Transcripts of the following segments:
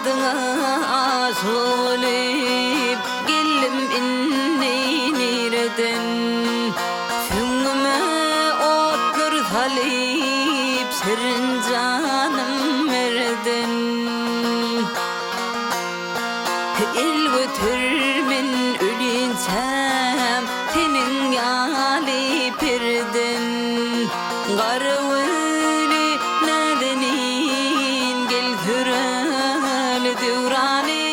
adına aşılip gellim inneynirden Süngüme otlar talip serin canım merden El götürmen ölünsem tenin yali perden Garveli nedenin gel hürel devrani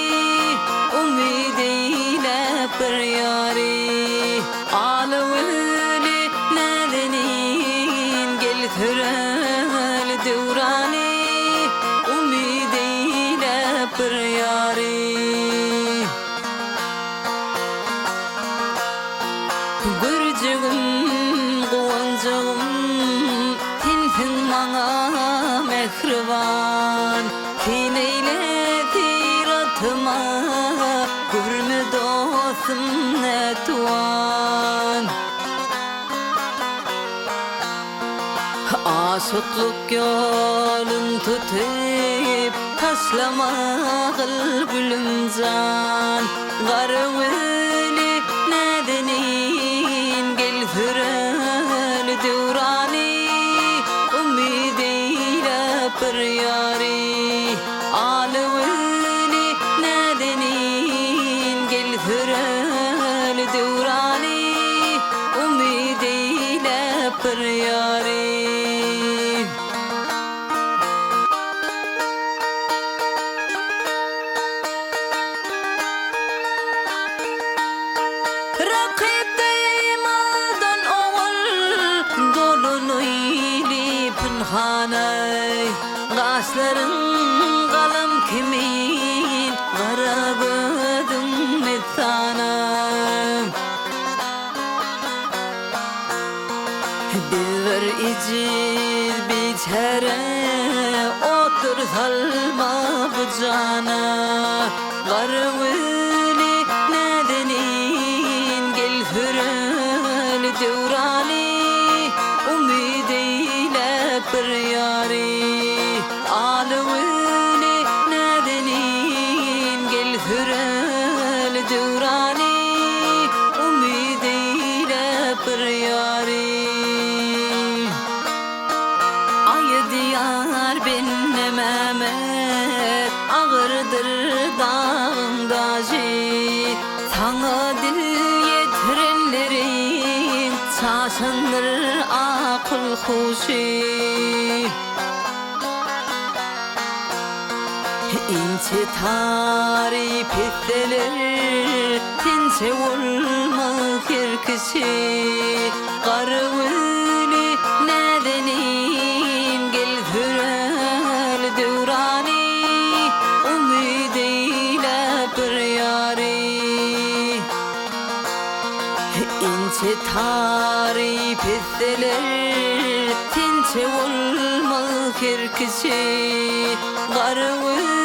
Umideyle bir yari Alveli nedenin gel hürel devrani Umideyle bir yari Gürcüğüm, kuvancığım Tintin bana mehriban Tin eyletir atıma Gürmü dostum ne tuan Aşıklık yolun tutup Taşlama gülüm can Garveli nedenin gel hürel devrani Umideyle bir yari Alveli nedenin gel hürel devrani Umideyle bir yari Rakipteyim aldan oğul Dolunuyli pınhanay Kaşların kalım kimin Kara gözün methanay Bir iciz biçare Otur salma bu cana Garveli nedenin gel hürel devrani Umideyle bir yari Alveli nedenin gel hürel devrani Umideyle bir yari Ay diyar benle Mehmet Ağırdır dağında jit Sana dil yetirenlerin Çaşındır akıl huşi İnce tarif etseler Tince olmak her kişi Garveli nedenin gel hürel devrani Umideyle bir yari İnce tarif etseler Tince olmak her kişi Garveli